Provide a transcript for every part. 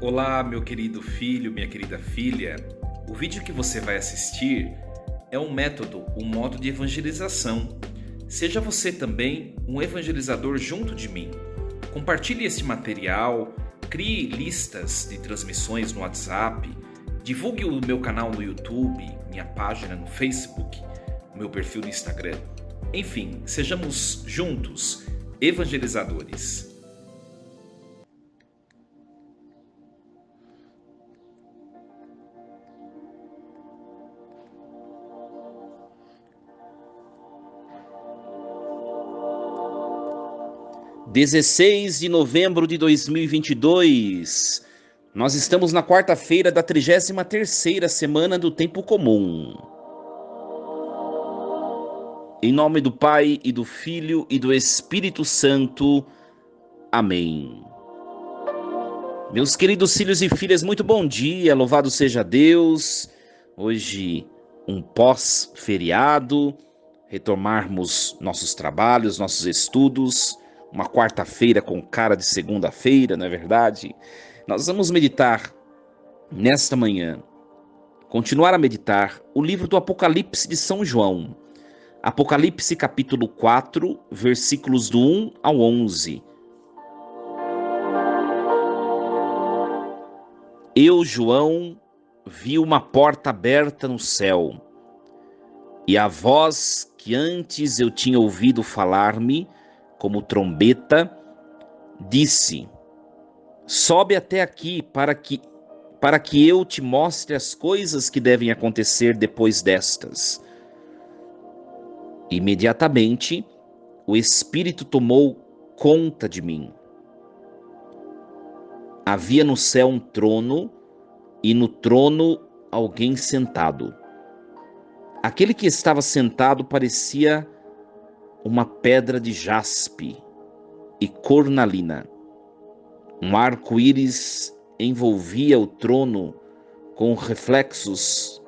Olá, meu querido filho, minha querida filha. O vídeo que você vai assistir é um modo de evangelização. Seja você também um evangelizador junto de mim. Compartilhe esse material, crie listas de transmissões no WhatsApp, divulgue o meu canal no YouTube, minha página no Facebook, o meu perfil no Instagram. Enfim, sejamos juntos evangelizadores. (16 de novembro de 2022). Nós estamos na quarta-feira da 33ª semana do Tempo Comum. Em nome do Pai, e do Filho, e do Espírito Santo. Amém. Meus queridos filhos e filhas, muito bom dia, louvado seja Deus. Hoje, um pós-feriado, retomarmos nossos trabalhos, nossos estudos, uma quarta-feira com cara de segunda-feira, não é verdade? Nós vamos meditar nesta manhã, continuar a meditar o livro do Apocalipse de São João. Apocalipse capítulo 4, versículos do 1 ao 11. Eu, João, vi uma porta aberta no céu, e a voz que antes eu tinha ouvido falar-me, como trombeta, disse: sobe até aqui para que eu te mostre as coisas que devem acontecer depois destas. Imediatamente, o Espírito tomou conta de mim. Havia no céu um trono, e no trono alguém sentado. Aquele que estava sentado parecia uma pedra de jaspe e cornalina. Um arco-íris envolvia o trono com reflexos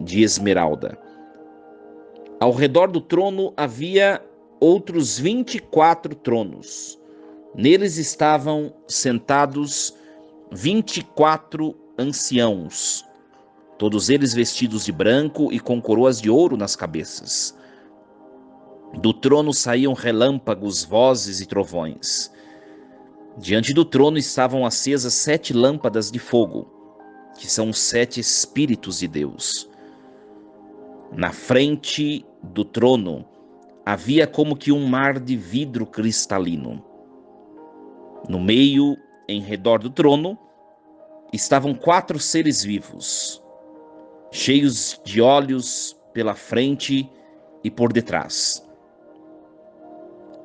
de esmeralda. Ao redor do trono havia outros 24 tronos. Neles estavam sentados 24 anciãos, todos eles vestidos de branco e com coroas de ouro nas cabeças. Do trono saíam relâmpagos, vozes e trovões. Diante do trono estavam acesas 7 lâmpadas de fogo, que são os 7 Espíritos de Deus. Na frente do trono havia como que um mar de vidro cristalino. No meio, em redor do trono, estavam 4 seres vivos, cheios de olhos pela frente e por detrás.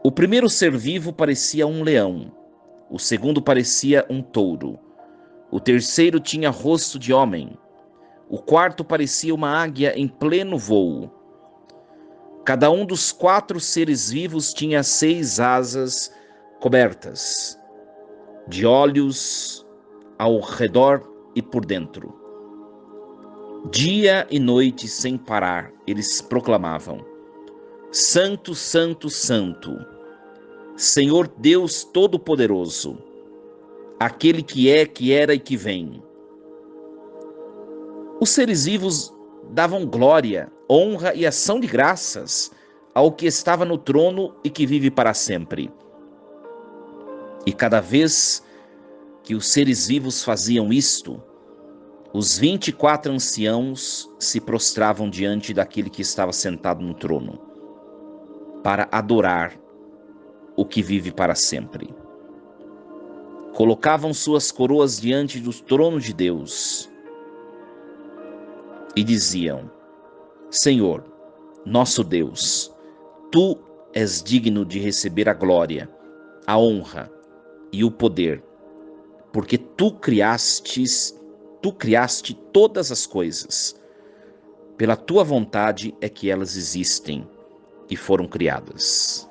O primeiro ser vivo parecia um leão, o segundo parecia um touro, o terceiro tinha rosto de homem, o quarto parecia uma águia em pleno voo. Cada um dos 4 seres vivos tinha 6 asas cobertas de olhos ao redor e por dentro. Dia e noite sem parar, eles proclamavam: Santo, Santo, Santo, Senhor Deus Todo-Poderoso, aquele que é, que era e que vem. Os seres vivos davam glória, honra e ação de graças ao que estava no trono e que vive para sempre. E cada vez que os seres vivos faziam isto, os 24 anciãos se prostravam diante daquele que estava sentado no trono, para adorar o que vive para sempre. Colocavam suas coroas diante do trono de Deus e diziam: Senhor, nosso Deus, Tu és digno de receber a glória, a honra e o poder, porque Tu criaste todas as coisas. Pela Tua vontade é que elas existem e foram criadas.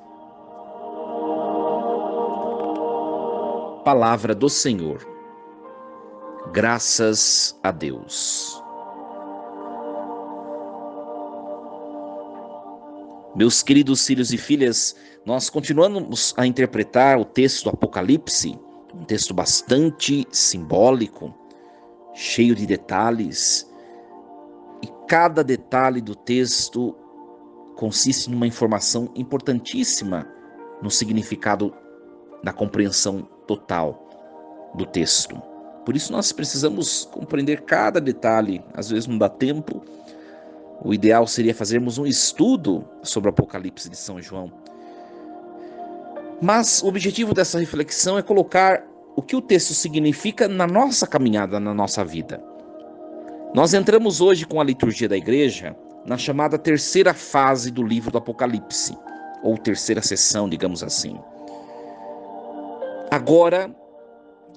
Palavra do Senhor. Graças a Deus. Meus queridos filhos e filhas, nós continuamos a interpretar o texto do Apocalipse Um texto bastante simbólico, cheio de detalhes, e cada detalhe do texto consiste numa informação importantíssima no significado da compreensão total do texto. Por isso nós precisamos compreender cada detalhe. Às vezes não dá tempo. O ideal seria fazermos um estudo sobre o Apocalipse de São João. Mas o objetivo dessa reflexão é colocar o que o texto significa na nossa caminhada, na nossa vida. Nós entramos hoje com a liturgia da igreja na chamada terceira fase do livro do Apocalipse, ou terceira sessão, digamos assim. Agora,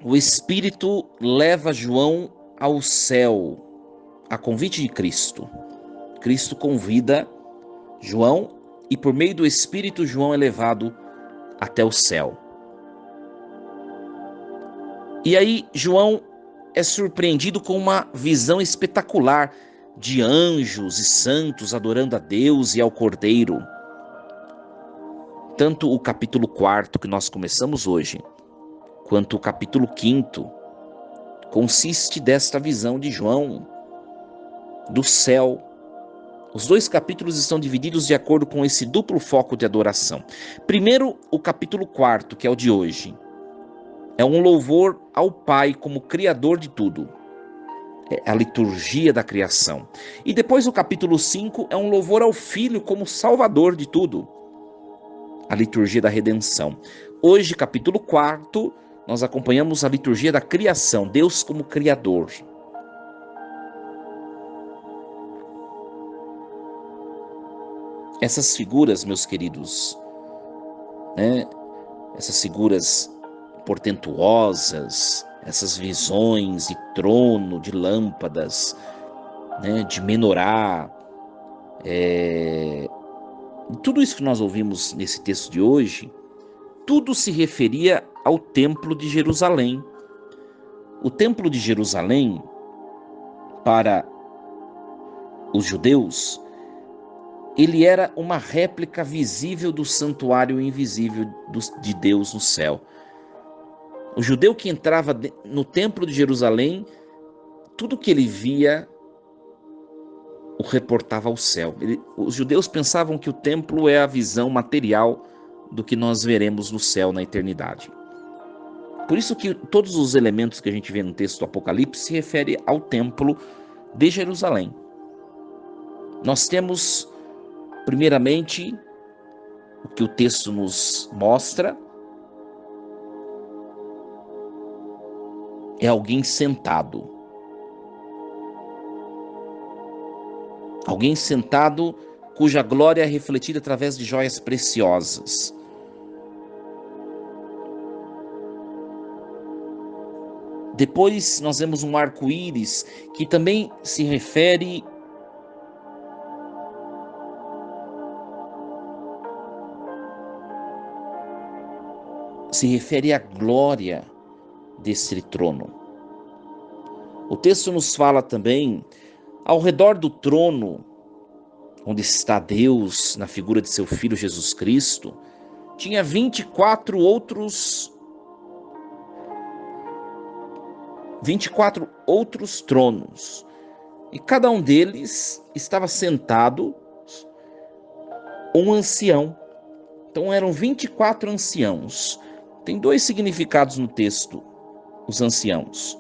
o Espírito leva João ao céu, a convite de Cristo. Cristo convida João e por meio do Espírito João é levado até o céu. E aí João é surpreendido com uma visão espetacular de anjos e santos adorando a Deus e ao Cordeiro. Tanto o capítulo 4 que nós começamos hoje, quanto o capítulo 5 consiste desta visão de João do céu. Os dois capítulos estão divididos de acordo com esse duplo foco de adoração. Primeiro, o capítulo 4, que é o de hoje, é um louvor ao Pai como Criador de tudo. É a liturgia da criação. E depois o capítulo 5 é um louvor ao Filho como Salvador de tudo. A liturgia da redenção. Hoje, capítulo 4, nós acompanhamos a liturgia da criação, Deus como Criador. Essas figuras, meus queridos, essas figuras portentuosas, essas visões de trono, de lâmpadas, de menorá, tudo isso que nós ouvimos nesse texto de hoje, tudo se referia ao Templo de Jerusalém. O Templo de Jerusalém, para os judeus, ele era uma réplica visível do santuário invisível de Deus no céu. O judeu que entrava no Templo de Jerusalém, tudo que ele via o reportava ao céu. Os judeus pensavam que o templo é a visão material do que nós veremos no céu na eternidade. Por isso que todos os elementos que a gente vê no texto do Apocalipse se referem ao Templo de Jerusalém. Nós temos, primeiramente, o que o texto nos mostra é alguém sentado. Alguém sentado cuja glória é refletida através de joias preciosas. Depois nós vemos um arco-íris que também se refere à glória desse trono. O texto nos fala também, ao redor do trono, onde está Deus na figura de seu Filho Jesus Cristo, tinha 24 outros tronos, e cada um deles estava sentado um ancião. Então eram 24 anciãos. Tem dois significados no texto, os anciãos.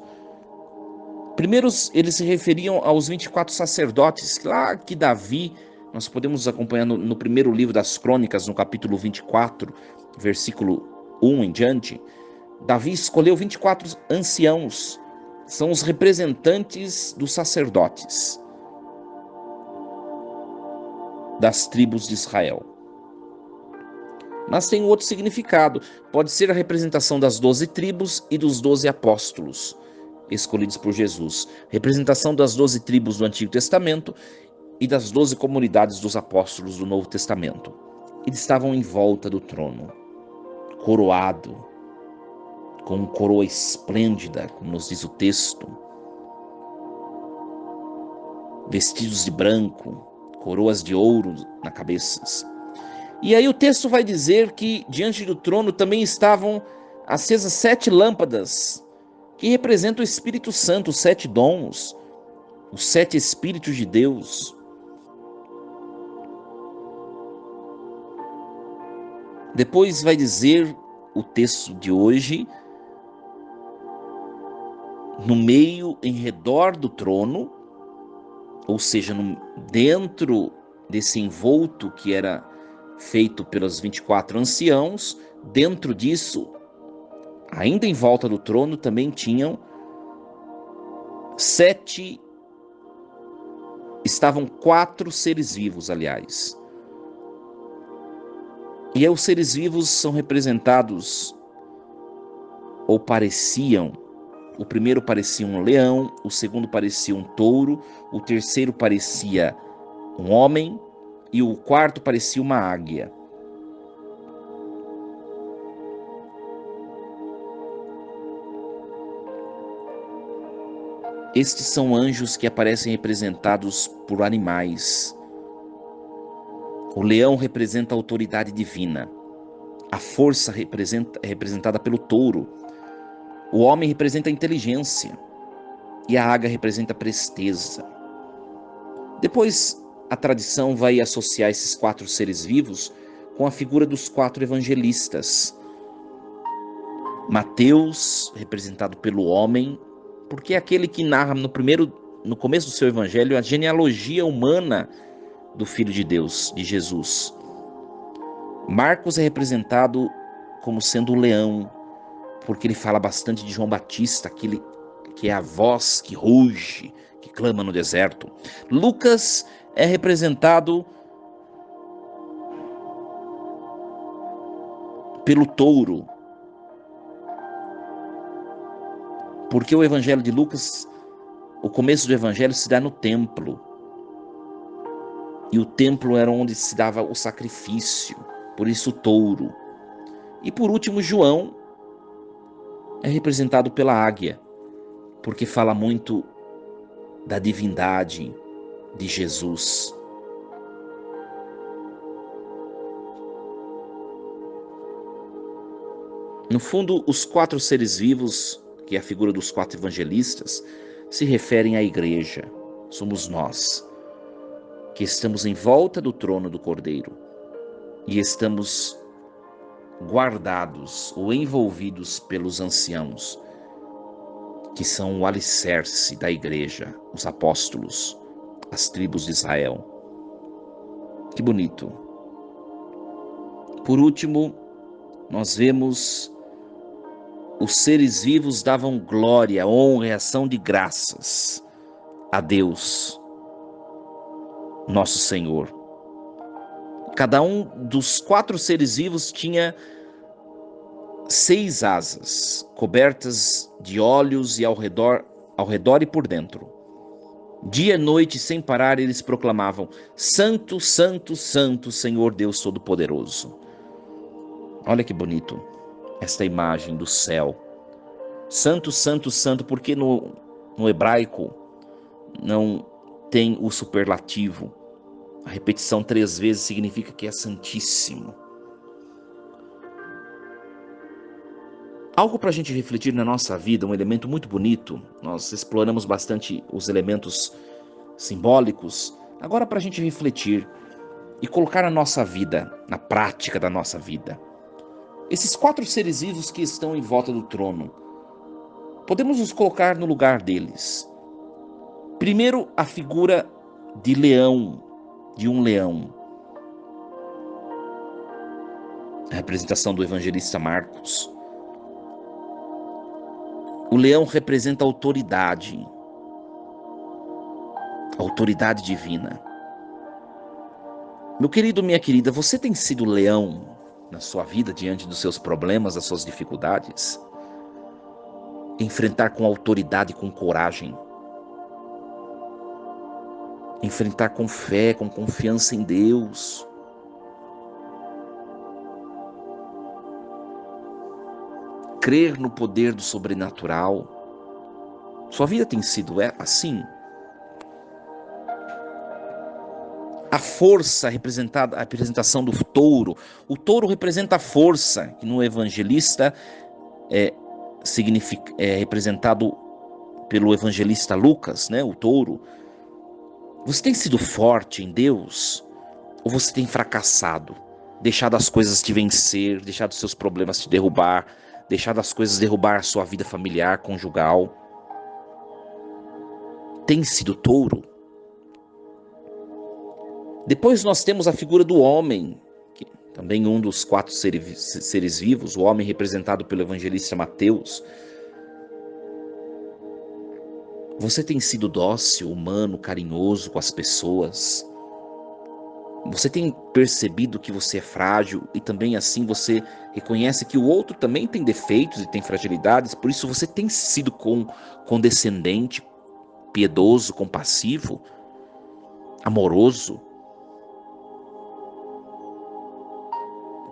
Primeiro, eles se referiam aos 24 sacerdotes, lá que Davi, nós podemos acompanhar no primeiro livro das Crônicas, no capítulo 24, versículo 1 em diante. Davi escolheu 24 anciãos, são os representantes dos sacerdotes das tribos de Israel. Mas tem outro significado, pode ser a representação das 12 tribos e dos 12 apóstolos escolhidos por Jesus, representação das 12 tribos do Antigo Testamento e das 12 comunidades dos apóstolos do Novo Testamento. Eles estavam em volta do trono, coroado, com uma coroa esplêndida, como nos diz o texto, vestidos de branco, coroas de ouro na cabeça. E aí o texto vai dizer que diante do trono também estavam acesas 7 lâmpadas, que representam o Espírito Santo, os 7 dons, os 7 Espíritos de Deus. Depois vai dizer o texto de hoje, no meio, em redor do trono, ou seja, dentro desse envolto que era feito pelos 24 anciãos, dentro disso, ainda em volta do trono, também tinham 4 seres vivos, aliás. E aí os seres vivos são representados, ou pareciam, o primeiro parecia um leão, o segundo parecia um touro, o terceiro parecia um homem e o quarto parecia uma águia. Estes são anjos que aparecem representados por animais. O leão representa a autoridade divina. A força representada pelo touro. O homem representa a inteligência. E a águia representa a presteza. Depois, a tradição vai associar esses 4 seres vivos com a figura dos 4 evangelistas. Mateus, representado pelo homem, porque é aquele que narra no começo do seu evangelho a genealogia humana do Filho de Deus, de Jesus. Marcos é representado como sendo o leão, porque ele fala bastante de João Batista, aquele que é a voz que ruge, que clama no deserto. Lucas é representado pelo touro, porque o evangelho de Lucas, o começo do evangelho se dá no templo. E o templo era onde se dava o sacrifício, por isso o touro. E por último, João é representado pela águia, porque fala muito da divindade de Jesus. No fundo, os 4 seres vivos, que é a figura dos 4 evangelistas, se referem à igreja. Somos nós, que estamos em volta do trono do Cordeiro e estamos guardados ou envolvidos pelos anciãos, que são o alicerce da igreja, os apóstolos, as tribos de Israel. Que bonito. Por último, nós vemos os seres vivos davam glória, honra e ação de graças a Deus, nosso Senhor. Cada um dos 4 seres vivos tinha 6 asas, cobertas de olhos e ao redor e por dentro. Dia e noite, sem parar, eles proclamavam: Santo, Santo, Santo, Senhor Deus Todo-Poderoso. Olha que bonito esta imagem do céu. Santo, Santo, Santo, porque no hebraico não tem o superlativo. A repetição 3 vezes significa que é santíssimo. Algo para a gente refletir na nossa vida, um elemento muito bonito. Nós exploramos bastante os elementos simbólicos. Agora para a gente refletir e colocar a nossa vida, na prática da nossa vida. Esses 4 seres vivos que estão em volta do trono, podemos nos colocar no lugar deles. Primeiro, a figura de leão, de um leão. A representação do evangelista Marcos. O leão representa a autoridade divina. Meu querido, minha querida, você tem sido leão na sua vida diante dos seus problemas, das suas dificuldades? Enfrentar com autoridade, com coragem. Enfrentar com fé, com confiança em Deus. Crer no poder do sobrenatural. Sua vida tem sido assim? A força representada, a representação do touro. O touro representa a força, que no evangelista é representado pelo evangelista Lucas, né, o touro. Você tem sido forte em Deus ou você tem fracassado? Deixado as coisas te vencer, deixado os seus problemas te derrubar, deixado as coisas derrubar a sua vida familiar, conjugal? Tem sido touro? Depois nós temos a figura do homem, que também um dos 4 seres vivos, o homem representado pelo evangelista Mateus. Você tem sido dócil, humano, carinhoso com as pessoas? Você tem percebido que você é frágil e também assim você reconhece que o outro também tem defeitos e tem fragilidades, por isso você tem sido condescendente, piedoso, compassivo, amoroso?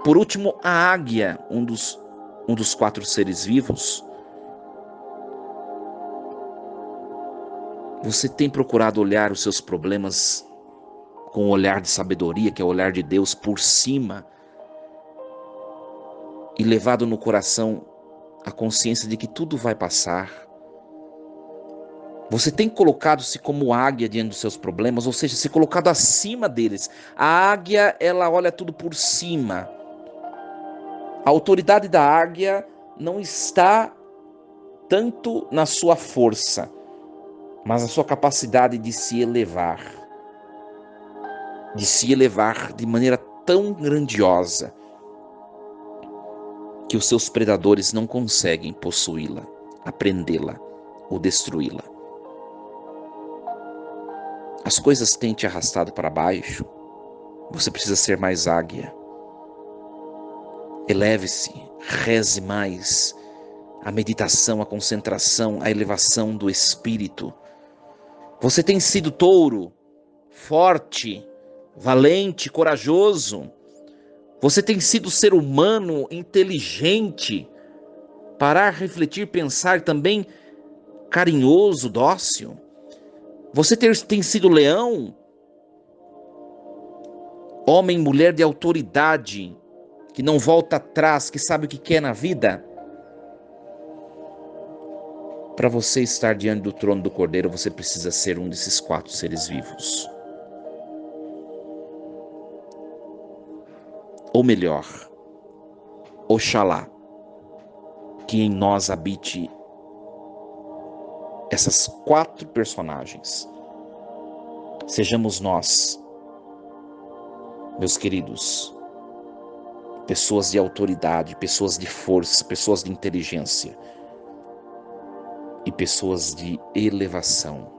Por último, a águia, um dos 4 seres vivos. Você tem procurado olhar os seus problemas com o olhar de sabedoria, que é o olhar de Deus, por cima, e levado no coração a consciência de que tudo vai passar? Você tem colocado-se como águia diante dos seus problemas, ou seja, se colocado acima deles. A águia, ela olha tudo por cima. A autoridade da águia não está tanto na sua força, mas na sua capacidade de se elevar de maneira tão grandiosa que os seus predadores não conseguem possuí-la, aprendê-la ou destruí-la. As coisas têm te arrastado para baixo, você precisa ser mais águia. Eleve-se, reze mais. A meditação, a concentração, a elevação do espírito. Você tem sido touro, forte, valente, corajoso. Você tem sido ser humano, inteligente, parar, refletir, pensar e também carinhoso, dócil. Você tem sido leão, homem, mulher de autoridade, que não volta atrás, que sabe o que quer na vida. Para você estar diante do trono do Cordeiro, você precisa ser um desses 4 seres vivos. Ou melhor, Oxalá, que em nós habite essas 4 personagens. Sejamos nós, meus queridos, pessoas de autoridade, pessoas de força, pessoas de inteligência e pessoas de elevação,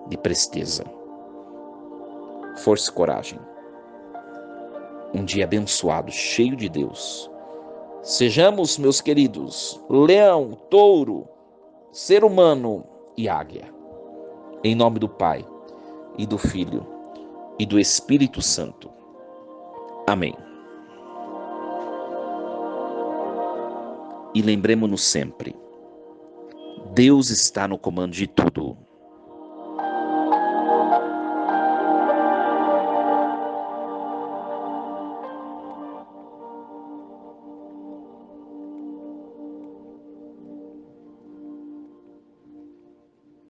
de presteza. Força e coragem. Um dia abençoado, cheio de Deus. Sejamos, meus queridos, leão, touro, ser humano e águia. Em nome do Pai, e do Filho, e do Espírito Santo. Amém. E lembremos-nos sempre, Deus está no comando de tudo.